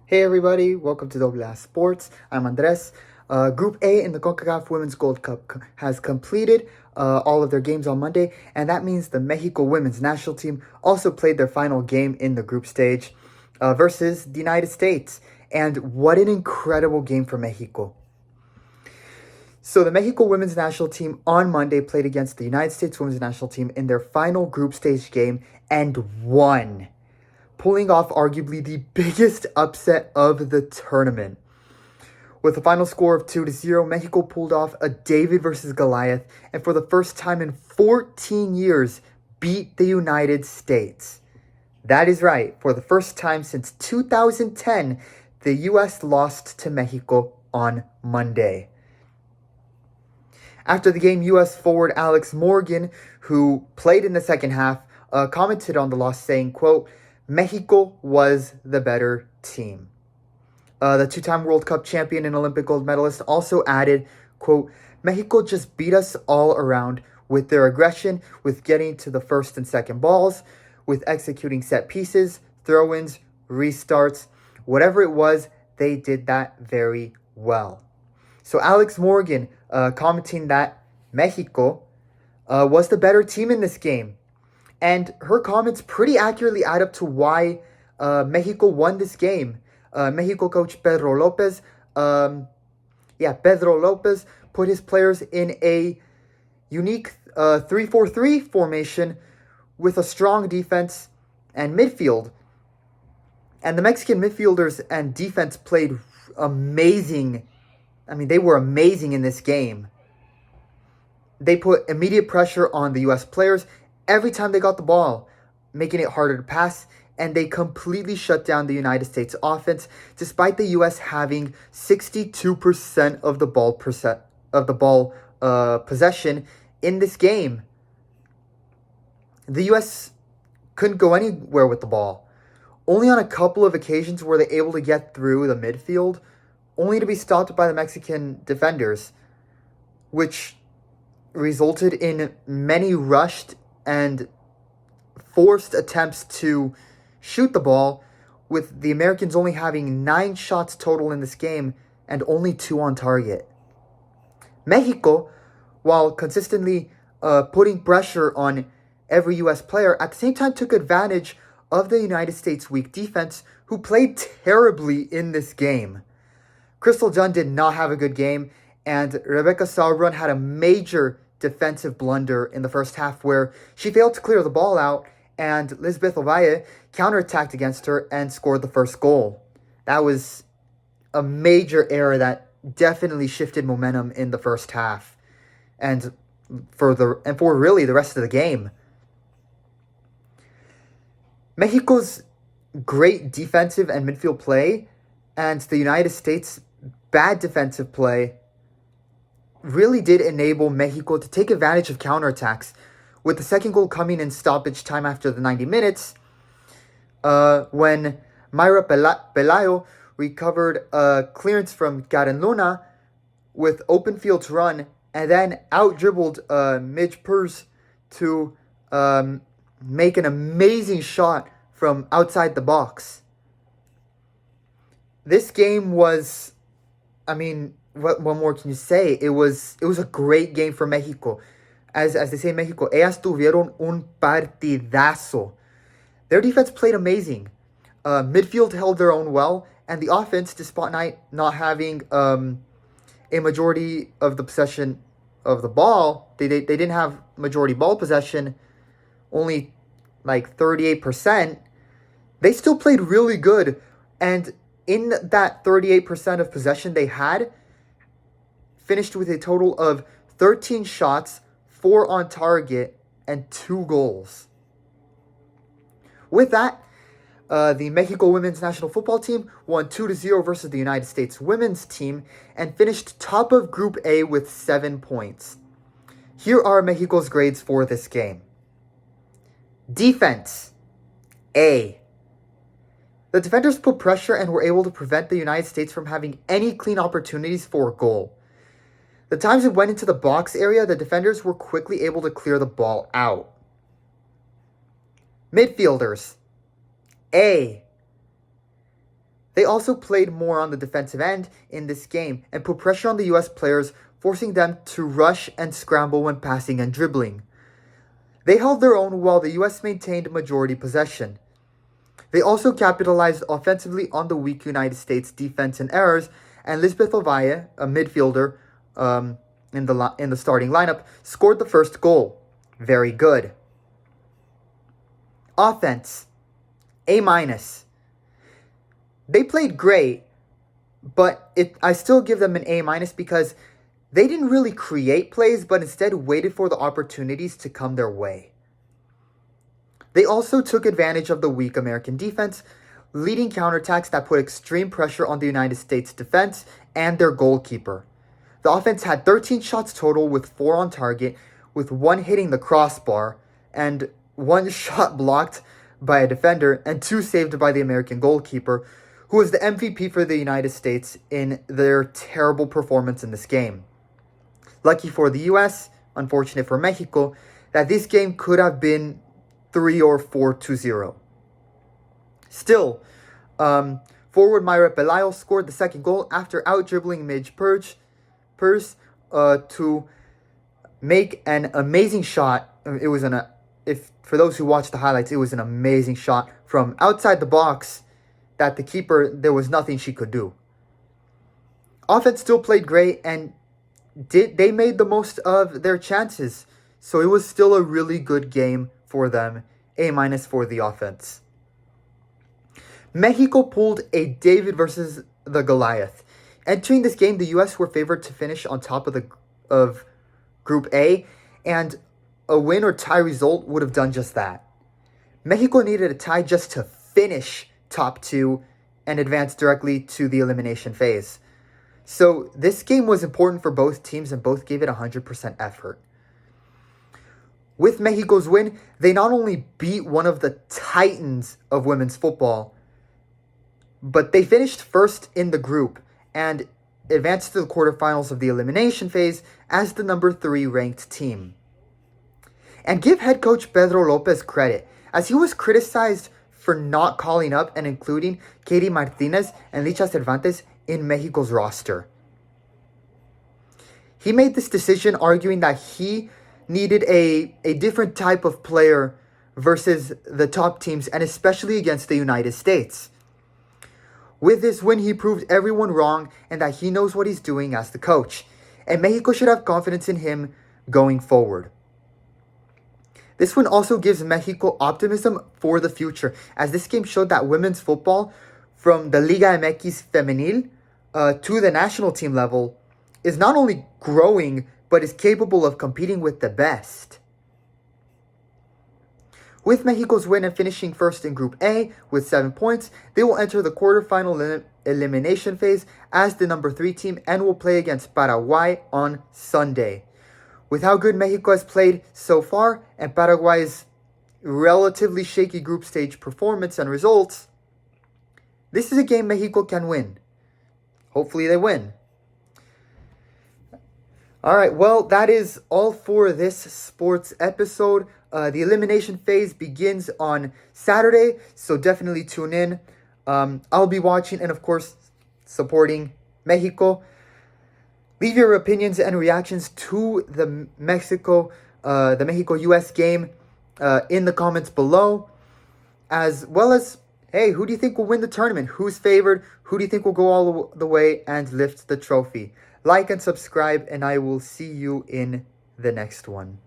Hey everybody, welcome to Doble Sports. I'm Andres. Group A in the Concacaf Women's Gold Cup has completed all of their games on Monday, and that means the Mexico women's national team also played their final game in the group stage versus the United States. And what an incredible game for Mexico. So the Mexico women's national team on Monday played against the United States women's national team in their final group stage game and won, pulling off arguably the biggest upset of the tournament. With a final score of 2-0, Mexico pulled off a David versus Goliath, and for the first time in 14 years, beat the United States. That is right, for the first time since 2010, the US lost to Mexico on Monday. After the game, US forward Alex Morgan, who played in the second half, commented on the loss saying, quote, "Mexico was the better team." The two-time World Cup champion and Olympic gold medalist also added, quote, "Mexico just beat us all around with their aggression, with getting to the first and second balls, with executing set pieces, throw-ins, restarts. Whatever it was, they did that very well." So Alex Morgan commenting that Mexico was the better team in this game. And her comments pretty accurately add up to why Mexico won this game. Mexico coach Pedro Lopez put his players in a unique 3-4-3 formation with a strong defense and midfield. And the Mexican midfielders and defense played amazing. I mean, they were amazing in this game. They put immediate pressure on the U.S. players every time they got the ball, making it harder to pass, and they completely shut down the United States offense, despite the U.S. having 62% of the ball possession in this game. The U.S. couldn't go anywhere with the ball. Only on a couple of occasions were they able to get through the midfield, only to be stopped by the Mexican defenders, which resulted in many rushed and forced attempts to shoot the ball, with the Americans only having 9 shots total in this game and only 2 on target. Mexico, while consistently putting pressure on every U.S. player, at the same time took advantage of the United States' weak defense, who played terribly in this game. Crystal Dunn did not have a good game, and Rebecca Sauerbrunn had a major defensive blunder in the first half where she failed to clear the ball out, and Lisbeth Ovalle counterattacked against her and scored the first goal. That was a major error that definitely shifted momentum in the first half and for really the rest of the game. Mexico's great defensive and midfield play and the United States' bad defensive play really did enable Mexico to take advantage of counterattacks, with the second goal coming in stoppage time after the 90 minutes, when Mayra Pelayo recovered a clearance from Karen Luna with open field to run, and then out-dribbled Midge Pers to make an amazing shot from outside the box. This game was, I mean, what more can you say? It was a great game for Mexico. As they say in Mexico, ellas tuvieron un partidazo. Their defense played amazing. Midfield held their own well, and the offense, despite not having a majority of the possession of the ball, they didn't have majority ball possession, only like 38%. They still played really good, and in that 38% of possession they had, finished with a total of 13 shots, 4 on target, and 2 goals. With that, the Mexico women's national football team won 2-0 versus the United States women's team and finished top of Group A with 7 points. Here are Mexico's grades for this game. Defense, A. The defenders put pressure and were able to prevent the United States from having any clean opportunities for a goal. The times it went into the box area, the defenders were quickly able to clear the ball out. Midfielders, A. They also played more on the defensive end in this game and put pressure on the US players, forcing them to rush and scramble when passing and dribbling. They held their own while the US maintained majority possession. They also capitalized offensively on the weak United States defense and errors, and Lisbeth Ovalle, a midfielder in the starting lineup, scored the first goal. Very good. Offense, A-. They played great, but I still give them an A- because they didn't really create plays, but instead waited for the opportunities to come their way. They also took advantage of the weak American defense, leading counterattacks that put extreme pressure on the United States defense and their goalkeeper. The offense had 13 shots total with 4 on target, with 1 hitting the crossbar and 1 shot blocked by a defender and 2 saved by the American goalkeeper, who was the MVP for the United States in their terrible performance in this game. Lucky for the US, unfortunate for Mexico, that this game could have been 3 or 4-0. Still, forward Mayra Pelayo scored the second goal after out-dribbling Midge Purse to make an amazing shot. It was for those who watched the highlights, it was an amazing shot from outside the box that the keeper, there was nothing she could do. Offense still played great and they made the most of their chances. So it was still a really good game for them. A- for the offense. Mexico pulled a David versus the Goliath. Entering this game, the US were favored to finish on top of Group A, and a win or tie result would have done just that. Mexico needed a tie just to finish top 2 and advance directly to the elimination phase. So this game was important for both teams and both gave it 100% effort. With Mexico's win, they not only beat one of the titans of women's football, but they finished first in the group and advanced to the quarterfinals of the elimination phase as the number 3 ranked team. And give head coach Pedro Lopez credit, as he was criticized for not calling up and including Katie Martinez and Licha Cervantes in Mexico's roster. He made this decision arguing that he needed a different type of player versus the top teams, and especially against the United States. With this win, he proved everyone wrong and that he knows what he's doing as the coach, and Mexico should have confidence in him going forward. This win also gives Mexico optimism for the future, as this game showed that women's football, from the Liga MX Femenil to the national team level, is not only growing, but is capable of competing with the best. With Mexico's win and finishing first in Group A with 7 points, they will enter the quarterfinal elimination phase as the number 3 team and will play against Paraguay on Sunday. With how good Mexico has played so far and Paraguay's relatively shaky group stage performance and results, this is a game Mexico can win. Hopefully they win. Alright, well, that is all for this sports episode. The elimination phase begins on Saturday, so definitely tune in. I'll be watching and, of course, supporting Mexico. Leave your opinions and reactions to the Mexico-US game in the comments below. As well as, hey, who do you think will win the tournament? Who's favored? Who do you think will go all the way and lift the trophy? Like and subscribe, and I will see you in the next one.